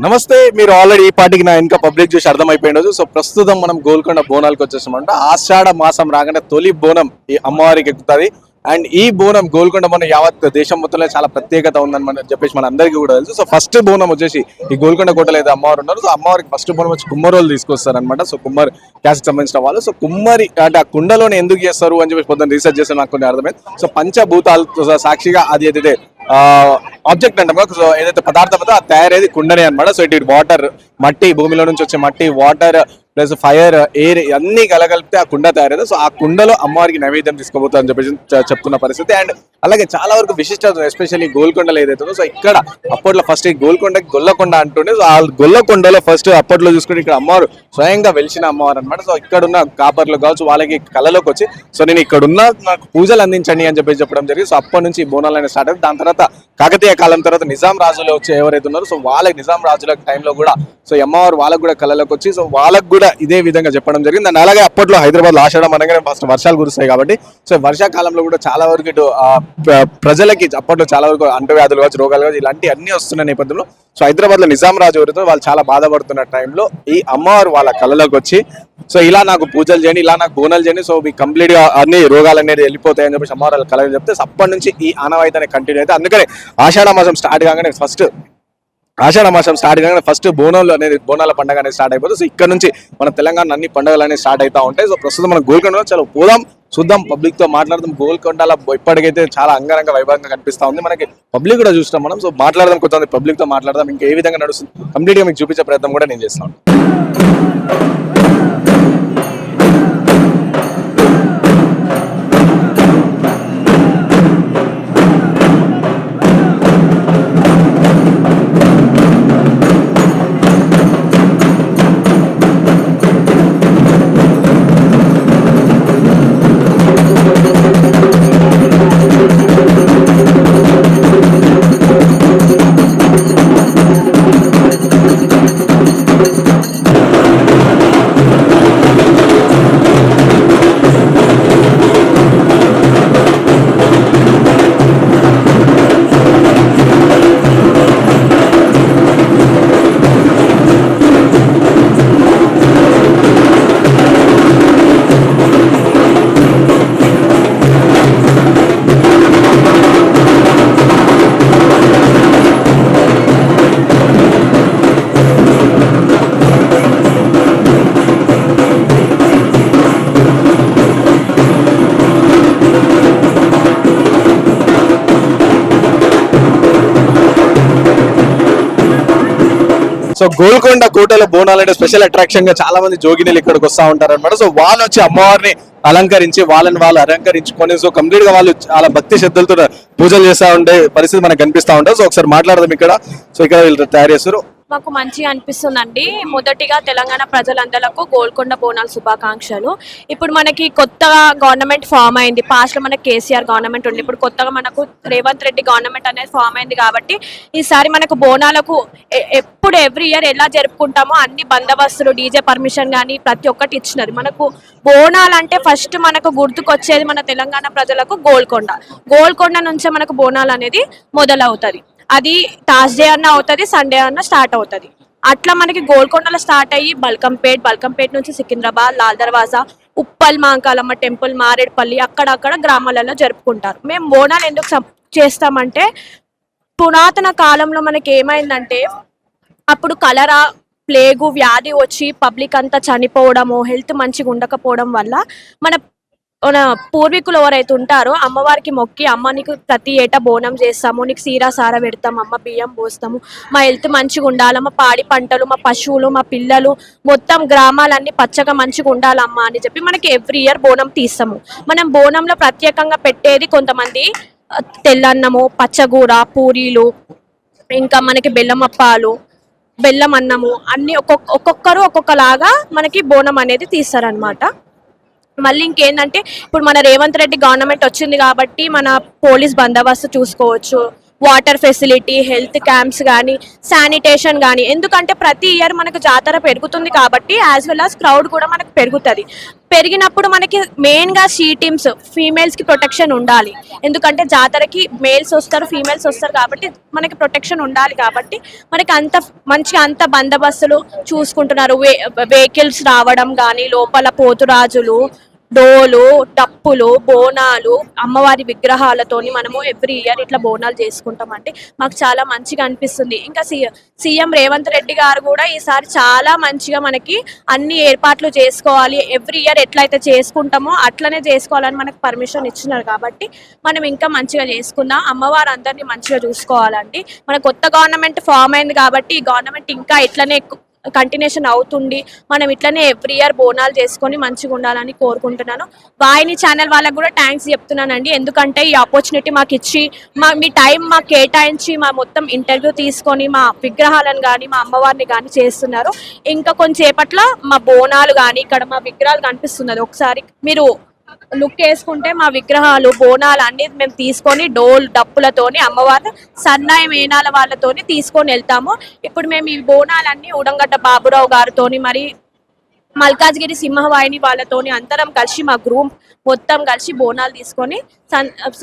నమస్తే. మీరు ఆల్రెడీ ఈ పార్టీకి నా ఇంకా పబ్లిక్ చూసి అర్థమైపోయిండదు. సో ప్రస్తుతం మనం గోల్కొండ బోనాలకు వచ్చేసామంట. ఆషాఢ మాసం రాగానే తొలి బోనం ఈ అమ్మవారికి ఎక్కుతుంది. అండ్ ఈ బోనం గోల్కొండ బోనం యావత్ దేశం మొత్తంలో చాలా ప్రత్యేకత ఉందని మనం చెప్పేసి మన అందరికీ కూడా తెలుసు. సో ఫస్ట్ బోనం వచ్చేసి ఈ గోల్కొండ కోటలో అయితే అమ్మవారు ఉన్నారు. సో అమ్మవారికి ఫస్ట్ బోనం వచ్చి కుమ్మరోలు తీసుకొస్తారు అనమాట. సో కుమ్మరి క్యాస్ట్ సంబంధించిన వాళ్ళు. సో కుమ్మరి అంటే ఆ కుండలోనే ఎందుకు చేస్తారు అని చెప్పేసి పొద్దున్న రీసెర్చ్ చేస్తే నాకు కొన్ని అర్థమైంది. సో పంచభూతాలు సాక్షిగా అది ఏదైతే ఆబ్జెక్ట్ అంటాం కదా, సో ఏదైతే పదార్థం ఉందో అది తయారయ్యేది కుండనే అనమాట. సో ఇటు వాటర్, మట్టి, భూమిలో నుంచి వచ్చే మట్టి, వాటర్ ప్లస్ ఫైర్, ఎయిర్ అన్ని కలగలిపితే ఆ కుండ తయారైంది. సో ఆ కుండలో అమ్మవారికి నైవేద్యం తీసుకోబోతా అని చెప్పేసి చెప్తున్న పరిస్థితి. అండ్ అలాగే చాలా వరకు విశిష్టత ఎస్పెషల్లీ గోల్కొండలో ఏదైతుందో, సో ఇక్కడ అప్పట్లో ఫస్ట్ ఈ గోల్కొండకి గొల్లకొండ అంటుండే. సో ఆ గొల్లకొండలో ఫస్ట్ అప్పట్లో చూసుకుంటే ఇక్కడ అమ్మవారు స్వయంగా వెలిసిన అమ్మవారు అనమాట. సో ఇక్కడ ఉన్న కాపర్లు కావచ్చు వాళ్ళకి కళలోకి వచ్చి సో నేను ఇక్కడ ఉన్న నాకు పూజలు అందించండి అని చెప్పేసి చెప్పడం జరిగింది. సో అప్పటి నుంచి ఈ బోనాలు అనేది స్టార్ట్ అయింది. దాని తర్వాత కాకతీయ కాలం తర్వాత నిజాం రాజులు వచ్చి ఎవరైతే ఉన్నారో సో వాళ్ళకి నిజాం రాజుల టైంలో కూడా సో అమ్మవారు వాళ్ళకు కూడా కళలోకి వచ్చి సో వాళ్ళకు కూడా ఇదే విధంగా చెప్పడం జరిగింది. అండ్ అలాగే అప్పట్లో హైదరాబాద్ ఆషాఢం అనగానే ఫస్ట్ వర్షాలు కురుస్తాయి కాబట్టి సో వర్షాకాలంలో కూడా చాలా వరకు ఇటు ప్రజలకి అప్పట్లో చాలా వరకు అంటువ్యాధులు కావచ్చు, రోగాలు కావచ్చు, ఇలాంటి అన్ని వస్తున్న నేపథ్యంలో సో హైదరాబాద్ లో నిజాం రాజు ఎవరితో వాళ్ళు చాలా బాధపడుతున్న టైంలో ఈ అమ్మవారు వాళ్ళ కళలోకి వచ్చి సో ఇలా నాకు పూజలు చేయండి, ఇలా నాకు బోనాలు చేయండి, సో మీ కంప్లీట్ గా అన్ని రోగాలు అనేది వెళ్ళిపోతాయి అని చెప్పేసి అమ్మవారు వాళ్ళ కళలు చెప్తే అప్పటి నుంచి ఈ ఆనవాయితీ అనేది కంటిన్యూ అయితే అందుకనే ఆషాఢ మాసం స్టార్ట్ కాగానే ఫస్ట్ బోనాలు అనేది బోనాల పండుగ అనేది స్టార్ట్ అయిపోతుంది. సో ఇక్కడ నుంచి మన తెలంగాణ అన్ని పండుగలు అనేది స్టార్ట్ అవుతా ఉంటాయి. సో ప్రస్తుతం మనం గోల్కొండలో చాలా పోదాం, చూద్దాం, పబ్లిక్ తో మాట్లాడదాం. గోల్కొండలో ఇప్పటికైతే చాలా అంగరంగ వైభవంగా కనిపిస్తా ఉంది. మనకి పబ్లిక్ కూడా చూస్తాం మనం. సో మాట్లాడదాం, కొంతమంది పబ్లిక్ తో మాట్లాడదాం, ఇంకా ఏ విధంగా నడుస్తుంది కంప్లీట్ గా మీకు చూపించే ప్రయత్నం కూడా నేను చేస్తాను. సో గోల్కొండ కోటలో బోనాలు అంటే స్పెషల్ అట్రాక్షన్ గా చాలా మంది జోగినీలు ఇక్కడికి వస్తా ఉంటారు అనమాట. సో వాళ్ళు వచ్చి అమ్మవారిని అలంకరించి వాళ్ళని వాళ్ళు అలంకరించుకొని సో కంప్లీట్ గా వాళ్ళు చాలా భక్తి శ్రద్ధలతో పూజలు చేస్తూ ఉండే పరిస్థితి మనకు కనిపిస్తా ఉంటుంది. సో ఒకసారి మాట్లాడదాం ఇక్కడ. సో ఇక్కడ వీళ్ళు తయారు చేస్తారు. మాకు మంచిగా అనిపిస్తుందండి. మొదటిగా తెలంగాణ ప్రజలందరకు గోల్కొండ బోనాల శుభాకాంక్షలు. ఇప్పుడు మనకి కొత్తగా గవర్నమెంట్ ఫామ్ అయింది. పాస్ట్లో మనకి కేసీఆర్ గవర్నమెంట్ ఉంది, ఇప్పుడు కొత్తగా మనకు రేవంత్ రెడ్డి గవర్నమెంట్ అనేది ఫామ్ అయింది కాబట్టి ఈసారి మనకు బోనాలకు ఎప్పుడు ఎవ్రీ ఇయర్ ఎలా జరుపుకుంటామో అన్ని బందోబస్తులు, డీజే పర్మిషన్ కానీ ప్రతి ఒక్కటి ఇచ్చినారు. మనకు బోనాలు అంటే ఫస్ట్ మనకు గుర్తుకొచ్చేది మన తెలంగాణ ప్రజలకు గోల్కొండ నుంచే మనకు బోనాలు అనేది మొదలవుతుంది. అది థర్స్డే అన్న అవుతుంది, సండే అన్న స్టార్ట్ అవుతుంది. అట్లా మనకి గోల్కొండలో స్టార్ట్ అయ్యి బల్కంపేట్ నుంచి సికింద్రాబాద్, లాల్ దర్వాజా, ఉప్పల్, మాంకాలమ్మ టెంపుల్, మారేడుపల్లి అక్కడక్కడ గ్రామాలలో జరుపుకుంటారు. మేము బోనాలు ఎందుకు చేస్తామంటే పురాతన కాలంలో మనకి ఏమైందంటే అప్పుడు కలరా, ప్లేగు వ్యాధి వచ్చి పబ్లిక్ అంతా చనిపోవడము, హెల్త్ మంచిగా ఉండకపోవడం వల్ల మన పూర్వీకులు ఎవరైతే ఉంటారో అమ్మవారికి మొక్కి, అమ్మ నీకు ప్రతి ఏటా బోనం చేస్తాము, నీకు సీరా సారా పెడతాము, అమ్మ బియ్యం పోస్తాము, మా హెల్త్ మంచిగా ఉండాలమ్మ, పాడి పంటలు, మా పశువులు, మా పిల్లలు మొత్తం గ్రామాలన్నీ పచ్చగా మంచిగా ఉండాలమ్మా అని చెప్పి మనకి ఎవ్రీ ఇయర్ బోనం తీస్తాము. మనం బోనంలో ప్రత్యేకంగా పెట్టేది కొంతమంది తెల్లన్నము, పచ్చగూర, పూరీలు, ఇంకా మనకి బెల్లం అప్పాలు, బెల్లం అన్నము అన్ని ఒక్కొక్కరు ఒక్కొక్కలాగా మనకి బోనం అనేది తీస్తారనమాట. మళ్ళీ ఇంకేంటంటే ఇప్పుడు మన రేవంత్ రెడ్డి గవర్నమెంట్ వచ్చింది కాబట్టి మన పోలీస్ బందోబస్తు చూసుకోవచ్చు, వాటర్ ఫెసిలిటీ, హెల్త్ క్యాంప్స్ కానీ, శానిటేషన్ కానీ, ఎందుకంటే ప్రతి ఇయర్ మనకు జాతర పెరుగుతుంది కాబట్టి యాజ్ వెల్ as క్రౌడ్ కూడా మనకు పెరుగుతుంది. పెరిగినప్పుడు మనకి మెయిన్గా షీ టీమ్స్ ఫీమేల్స్కి ప్రొటెక్షన్ ఉండాలి. ఎందుకంటే జాతరకి మేల్స్ వస్తారు, ఫీమేల్స్ వస్తారు కాబట్టి మనకి ప్రొటెక్షన్ ఉండాలి. కాబట్టి మనకి అంత మంచిగా అంత బందోబస్తులు చూసుకుంటున్నారు. వెహికల్స్ రావడం కానీ, లోపల పోతురాజులు, డోలు, డప్పులు, బోనాలు, అమ్మవారి విగ్రహాలతోని మనము ఎవ్రీ ఇయర్ ఇట్లా బోనాలు చేసుకుంటామంటే మాకు చాలా మంచిగా అనిపిస్తుంది. ఇంకా సీఎం రేవంత్ రెడ్డి గారు కూడా ఈసారి చాలా మంచిగా మనకి అన్ని ఏర్పాట్లు చేసుకోవాలి, ఎవ్రీ ఇయర్ ఎట్లయితే చేసుకుంటామో అట్లనే చేసుకోవాలని మనకు పర్మిషన్ ఇచ్చినారు. కాబట్టి మనం ఇంకా మంచిగా చేసుకుందాం, అమ్మవారు అందరినీ మంచిగా చూసుకోవాలండి. మన కొత్త గవర్నమెంట్ ఫామ్ అయింది కాబట్టి ఈ గవర్నమెంట్ ఇంకా ఇట్లనే కంటిన్యూషన్ అవుతుంది. మనం ఇట్లనే ఎవ్రీ ఇయర్ బోనాలు చేసుకొని మంచిగా ఉండాలని కోరుకుంటున్నాను. వాహిని ఛానల్ వాళ్ళకు కూడా థ్యాంక్స్ చెప్తున్నానండి, ఎందుకంటే ఈ ఆపర్చునిటీ మాకు ఇచ్చి మీ టైం మాకు కేటాయించి మా మొత్తం ఇంటర్వ్యూ తీసుకొని మా విగ్రహాలను కానీ మా అమ్మవారిని కానీ చేస్తున్నారు. ఇంకా కొంచెంసేపట్ల మా బోనాలు కానీ ఇక్కడ మా విగ్రహాలు కనిపిస్తున్నది, ఒకసారి మీరు లుక్ వేసుకుంటే మా విగ్రహాలు బోనాలు అన్ని మేము తీసుకొని డోల్ డప్పులతోని అమ్మవారు సన్నాయి మేనాల వాళ్ళతోని తీసుకొని వెళ్తాము. ఇప్పుడు మేము ఈ బోనాలన్నీ ఉడంగడ్డ బాబురావు గారితోని మరి మల్కాజ్గిరి సింహవాహిని వాళ్ళతోని అందరం కలిసి మా గ్రూప్ మొత్తం కలిసి బోనాలు తీసుకొని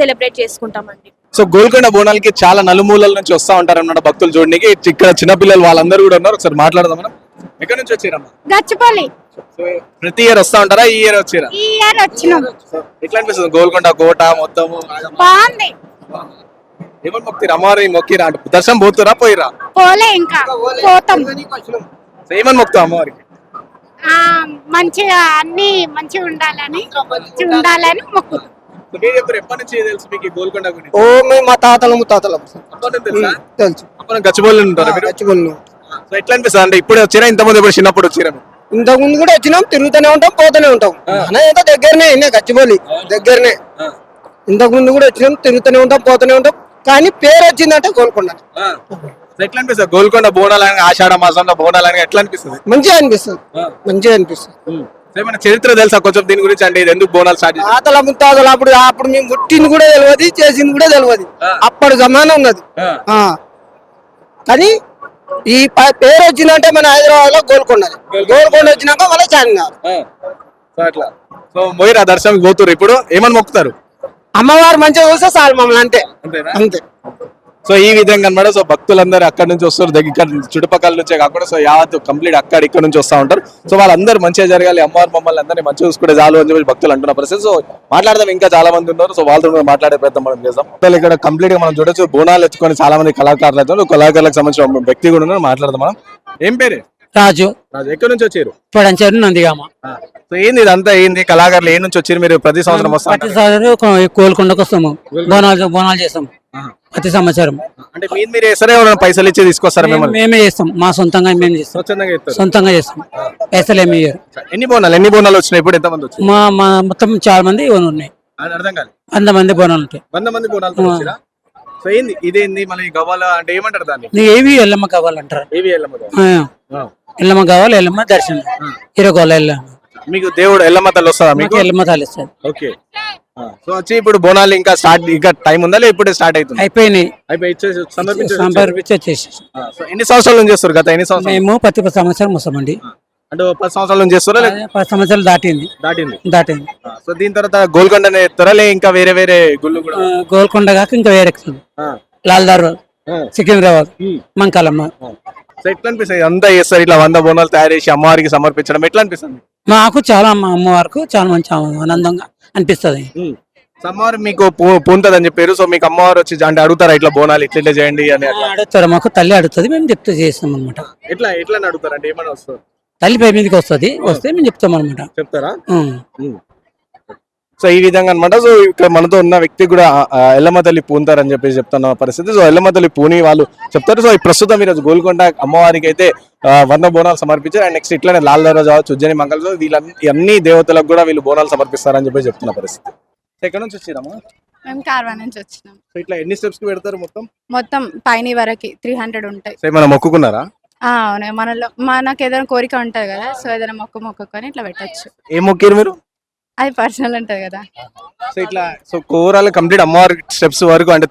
సెలబ్రేట్ చేసుకుంటామండి. సో గోల్కొండ బోనాలకి చాలా నలుమూలల నుంచి వస్తా ఉంటారు అన్నమాట భక్తులు చూడడానికి. ఇక్కడ చిన్నపిల్లలు వాళ్ళందరూ కూడా ఉన్నారు, ఒకసారి మాట్లాడదాం మనం. ఎక్కడి నుంచి వచ్చారమ్మా? గచ్చిపల్లి. సో ప్రతి ఇయర్ వస్తా ఉంటారా? ఈ ఇయర్ వచ్చారా? ఈ ఇయర్ వచ్చినాం. ఎట్లా అనిపిస్తుంది గోల్కొండ కోట మొత్తము? బాగుంది. ఏమని మొక్కిరా అమ్మవారి? మొక్కిరా అంటే దర్శనం పోతురా పోయిరా? పోలే, ఇంకా పోతాం. సో ఏమని మొక్తాం అమ్మవారికి? మంచిగా అన్ని మంచిగా ఉండాలని మొక్కుతాం. సో మీరు చెప్పారు, ఎప్పటి నుంచి తెలుసు మీకు ఈ గోల్కొండ గురించి? ఓ మేము మా తాతల ముత్తాతల అప్పటి నుంచి తెలుసా? తెలుసు. అప్పుడు గచ్చిబౌలి ఉంటారా మీరు? గచ్చిబౌలి. సో ఎట్లా అనిపిస్తుంది అంటే ఇప్పుడు వచ్చిరా ఇంతమంది ఇప్పుడు చిన్నప్పుడు వచ్చిరా? ఇంతకు ముందు కూడా వచ్చినాం, తిరుగుతూనే ఉంటాం, పోతూనే ఉంటాం. ఎంత దగ్గరనే గచ్చిబౌలి దగ్గరనే. ఇంతకు ముందు కూడా వచ్చినాం, తిరుగుతూనే ఉంటాం, పోతూనే ఉంటాం. కానీ పేరు వచ్చిందంటే గోల్కొండ. ఎట్లా అనిపిస్తుంది గోల్కొండ బోనాలు అని? ఆషాఢ మాసంలో బోనాలు అని ఎట్లా అనిపిస్తుంది? మంచిగా అనిపిస్తుంది, మంచిగా అనిపిస్తుంది. ఏమైనా చరిత్ర తెలుసా కొంచెం దీని గురించి? అంటే ఇది ఎందుకు బోనాలు స్టార్ట్ చేశారు? తాతల ముత్తాతలు అప్పుడు మేము పుట్టింది కూడా తెలియదు, చేసింది కూడా తెలియదు. అప్పటి జమానా ఉన్నది. కానీ ఈ పేరు వచ్చిందంటే మన హైదరాబాద్ లో గోల్కొండ వచ్చినాక మళ్ళీ చార్మినార్. సో అట్లా సో పోయిరా దర్శనం పోతురు. ఇప్పుడు ఏమని మొక్కుతారు? అమ్మవారు మంచిగా చూస్తే చాలు మమ్మల్ని, అంతే అంతే. సో ఈ విధంగా అన్నమాట. సో భక్తులందరూ అక్కడ నుంచి వస్తారు, దగ్గర చుట్టుపక్కల నుంచే కాకుండా సో యావత్ కంప్లీట్ ఇక్కడ నుంచి వస్తూ ఉంటారు. సో వాళ్ళందరూ మంచిగా జరగాలి, అమ్మవారు మమ్మల్ని అందరినీ మంచిగా చూసుకుంటే చాలు అని చెప్పి భక్తులు అంటున్న పరిస్థితి. సో మాట్లాడదాం, ఇంకా చాలా మంది ఉన్నారు. సో వాళ్ళతో కూడా మాట్లాడే ప్రయత్నం మనం చేద్దాం. ఇక్కడ కంప్లీట్ గా మనం చూడొచ్చు, బోనాలు ఎత్తుకొని చాలా మంది కళాకారులు అయితే కళాకారులకు సంబంధించిన వ్యక్తి కూడా ఉన్నారు, మాట్లాడదాం మనం. ఏం పేరే? రాజు. రాజు ఎక్కడి నుంచి వచ్చారు? పడంచేరు నందిగామ. సో ఏంది ఇదంతా? ఏంది కళాకారులు ఏ నుంచి వచ్చారు మీరు? ప్రతి సంవత్సరం వస్తారు? ప్రతి సంవత్సరం కోలుకొండకు వస్తాము, బోనాలు చేస్తాం ప్రతి సంవత్సరం. అంటే మీరు వేస్తారా, ఎవరైనా పైసలు ఇచ్చి తీసుకొస్తారా? మేమే చేస్తాం, మా సొంతంగా మేము చేస్తాం, సొంతంగా చేస్తాం, పైసలు ఏమి ఇయ్యరు. ఎన్ని బోనాలు వచ్చినాయి ఇప్పుడు? ఎంతమంది వచ్చారు? మా మొత్తం చాలా మంది ఉన్నాయి, అర్థం కాదు. 100 మంది బోనాలు ఉంటాయి. 100 మంది బోనాలు వచ్చిరా? సో ఏంది ఇదేంది మళ్ళీ గవ్వాల అంటే ఏమంటారు దాన్ని? ఏవి ఎల్లమ్మ కావాలంటారు, ఏవి ఎల్లమ్మ ఎల్లమ్మ కావాలి, ఎల్లమ్మ దర్శనం ఇరగోల ఎల్లమ్మ. మీకు దేవుడు ఎల్లమ్మ తల్లి వస్తుందా? మీకు ఎల్లమ్మ తల్లి ఇస్తారు. ఓకే. సో వచ్చి ఇప్పుడు బోనాలు ఇంకా స్టార్ట్, ఇంకా టైం ఉందా లేదా ఇప్పుడే స్టార్ట్ అవుతుంది? అయిపోయినాయి, సమర్పించి వచ్చేసి. సో ఎన్ని సంవత్సరాల నుంచి చేస్తారు? గత ఎన్ని సంవత్సరాలు? మేము ప్రతి సంవత్సరం వస్తామండి. అంటే 10 సంవత్సరాల నుంచి చేస్తారా? 10 సంవత్సరాలు దాటింది. సో దీని తర్వాత గోల్కొండనే ఎత్తారా లే ఇంకా వేరే వేరే గుళ్ళు కూడా? గోల్కొండ కాక ఇంకా వేరే లాల్దార్, సికింద్రాబాద్, మంకాలమ్మ. సో ఎట్లా అనిపిస్తుంది అంతా చేస్తారు ఇట్లా 100 బోనాలు తయారు చేసి అమ్మవారికి సమర్పించడం? ఎట్లా అనిపిస్తుంది? మాకు చాలా అమ్మవారికి చాలా మంచి ఆనందంగా అనిపిస్తుంది. అమ్మవారు మీకు పూంతదని చెప్పారు. సో మీకు అమ్మవారు వచ్చి అంటే అడుగుతారా ఇట్లా బోనాలు ఇట్లా చేయండి అని? అడుగుతారు, మాకు తల్లి అడుగుతుంది, మేము చెప్తే చేస్తాం అనమాట. ఎట్లా అడుగుతారు అంటే ఏమైనా వస్తారు? తల్లి పై మీదకి వస్తే మేము చెప్తాం అనమాట. చెప్తారా? సో ఈ విధంగా అనమాట. సో ఇక్కడ మనతో ఉన్న వ్యక్తి కూడా ఎల్లమ్మ తల్లి పూంతారని చెప్పేసి చెప్తున్న పరిస్థితి. సో ఎల్లమ్మ తల్లి పూని వాళ్ళు చెప్తారు. సో ప్రస్తుతం ఈరోజు గోల్కొండ అమ్మవారికి అయితే 100 బోనాలు సమర్పించారు. అండ్ నెక్స్ట్ ఇట్లానే లాల్ దర్వాజా, ఉజ్జయిని, మంగళ, సో అన్ని దేవతలకు కూడా వీళ్ళు బోనాలు సమర్పిస్తారని చెప్పి చెప్తున్న పరిస్థితి. ఎక్కడ నుంచి వచ్చారమ్మా? మేము కార్వా నుంచి వచ్చినాం. సో ఇట్లా ఎన్ని స్టెప్స్ కి పెడతారు? మొత్తం పైన వరకు 300 ఉంటాయి. సో ఏమైనా మొక్కుకున్నారా? అవును, మనకి ఏదైనా కోరిక ఉంటది కదా, సో ఏదైనా మొక్కుకొని ఇట్లా పెట్టచ్చు. ఏం మొక్కారు మీరు? అది పర్సనల్ ఉంటుంది కదా. సో ఇట్లా సో ఓవరాల్ కంప్లీట్ అమ్మవారి స్టెప్స్ వరకు అంటే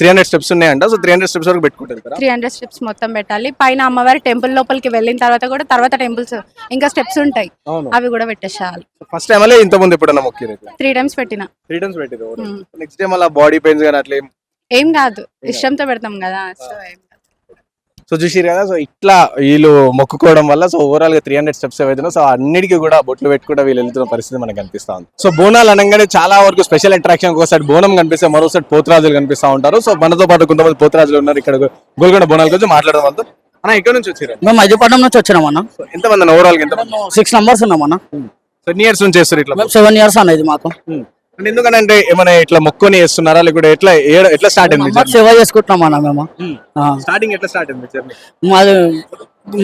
300 స్టెప్స్ ఉన్నాయంట. సో 300 స్టెప్స్ వరకు పెట్టుకుంటారు కదా. 300 స్టెప్స్ మొత్తం పెట్టాలి. పైన అమ్మవారి టెంపుల్ లోపలికి వెళ్ళిన తర్వాత కూడా తర్వాత టెంపుల్స్ ఇంకా స్టెప్స్ ఉంటాయి, అవును. అవి కూడా పెట్టేసేయాలి. ఫస్ట్ టైం అలా ఇంత ముందు ఎప్పుడన్నా మొక్కిరు? 3 టైమ్స్ పెట్టిన 3 టైమ్స్ పెట్టిరు. నెక్స్ట్ టైం అలా బాడీ పెయిన్స్ కానీ అట్లా ఏం కాదు, ఇష్టంతో పెడతాం కదా. సో ఏం కాదు. సో చూసిరు కదా. సో ఇట్లా వీళ్ళు మొక్కుకోవడం వల్ల సో ఓవరాల్ గా 300 స్టెప్స్ ఏవైతున్నాయో సో అన్నిటికీ కూడా బొట్లు పెట్టుకుంటూ వీళ్ళు వెళ్తున్న పరిస్థితి మనకు కనిపిస్తా ఉంది. సో బోనాలు అనగానే చాలా వరకు స్పెషల్ అట్రాక్షన్, ఒకసారి బోనం కనిపిస్తే మరోసారి పోతురాజులు కనిపిస్తా ఉంటారు. సో మనతో పాటు కొంతమంది పోతురాజులు ఉన్నారు ఇక్కడ గోల్కొండ బోనాల గురించి మాట్లాడడం వల్ల. అన్న ఎక్కడ నుంచి వచ్చారు? మేము మధ్యపట్నం నుంచి వచ్చినాం అన్న. ఎంతమంది ఓవరాల్ గా? ఎంత 6 మెంబర్స్ ఉన్నాం అన్న. సో ఎన్ని ఇయర్స్ నుంచి చేస్తారు ఇట్లా? మేము 7 years అనేది మాకు. అంటే ఎందుకంటే ఏమైనా ఇట్లా మొక్కుని చేస్తున్నారా లేకుంటే ఎట్లా స్టార్ట్ అయింది? సేవ చేసుకుంటున్నాం అన్న మేము. స్టార్టింగ్ ఎట్లా స్టార్ట్ అయింది జర్నీ? మాది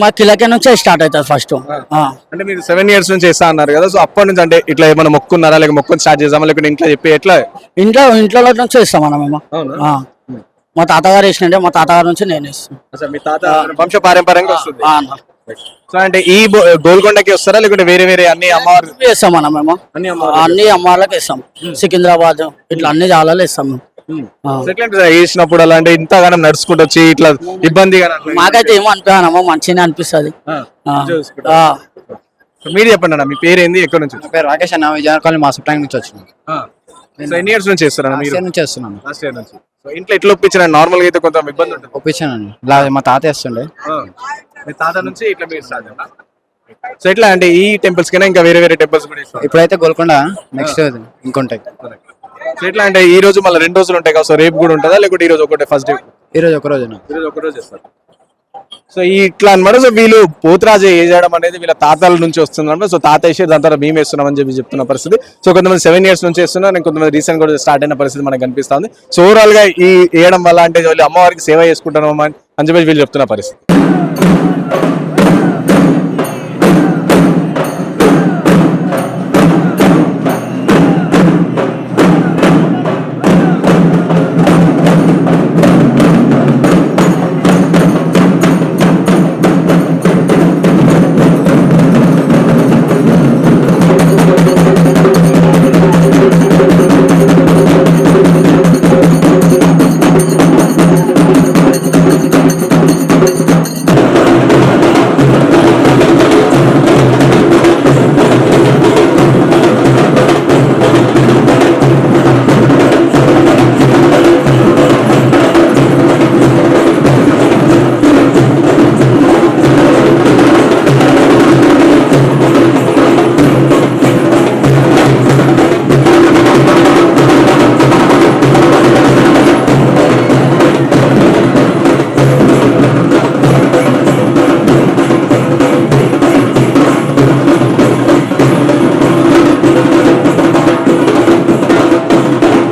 మా కిలకే నుంచే స్టార్ట్ అవుతుంది ఫస్ట్. అంటే మీరు 7 years నుంచి చేస్తా అన్నారు కదా. సో అప్పటి నుంచి అంటే ఇట్లా ఏమైనా మొక్కున్నారా లేక మొక్కుని స్టార్ట్ చేద్దామా లేకుంటే ఇంట్లో చెప్పి ఎట్లా? ఇంట్లో నుంచి ఇస్తాం అన్న మేము. మా తాతగారు వేసినంటే మా తాతగారి నుంచి నేను ఇస్తాను. మీ తాత వంశ పారంపర్యంగా వస్తుంది. అన్న సో అంటే ఈ గోల్కొండకి వస్తారా లేకుంటే వేరే వేరే అన్ని అమ్మవారు ఇస్తాం అన్న మేము. అన్ని అమ్మవార్లకి ఇస్తాం. సికింద్రాబాద్ ఇట్లా అన్ని జాగాలో ఇస్తాం మేము. వేసినప్పుడు అలా అంటే ఇంతగానం నడుచుకుంటూ వచ్చి ఇట్లా ఇబ్బందిగా మాకైతే ఏమో అనిపించానమ్మా, మంచిగానే అనిపిస్తుంది. మీరు చెప్పండి అన్న, మీ పేరు ఏంది, ఎక్కడ నుంచి? పేరు రాకేష్ అన్న, విజయనగరం మా సుప్రాంగ్ నుంచి వచ్చినాం. ఎన్ని ఇయర్స్ నుంచి చేస్తారా మీరు? నుంచి చేస్తున్నాను. లాస్ట్ ఇయర్ నుంచి. సో ఇంట్లో ఎట్లా ఒప్పించిన? నార్మల్ గా అయితే కొంత ఇబ్బంది ఉంటుంది. ఒప్పించానండి, మా తాత వేస్తుండే. మీ తాత నుంచి ఇట్లా మీరు స్టార్ట్ అయ్యారా? సో ఎట్లా అంటే ఈ టెంపుల్స్ కైనా ఇంకా వేరే వేరే టెంపుల్స్ కూడా ఇస్తారు? ఇప్పుడైతే గోల్కొండ, నెక్స్ట్ ఇంకొంటాయి. సో ఎట్లా అంటే ఈ రోజు మళ్ళీ 2 రోజులు ఉంటాయి కదా. సో రేపు కూడా ఉంటుందా లేకుంటే ఈ రోజు ఒకటే ఫస్ట్ డే? ఈ రోజు ఒక రోజు. చేస్తారు. సో ఇట్లా అనమాట. సో వీళ్ళు పోతురాజు చేయడం అనేది వీళ్ళ తాతల నుంచి వస్తుందంటే సో తాత వేసి దాని తర్వాత మేము వేస్తున్నాం అని చెప్పి చెప్తున్న పరిస్థితి. సో కొంతమంది 7 years నుంచి వేస్తున్నారు, కొంతమంది రీసెంట్ కూడా స్టార్ట్ అయిన పరిస్థితి మనకు కనిపిస్తుంది. సో ఓవరాల్ గా ఈ వేయడం వల్ల అంటే వీళ్ళు అమ్మవారికి సేవ చేసుకుంటున్నాం అని చెప్పి వీళ్ళు చెప్తున్న పరిస్థితి.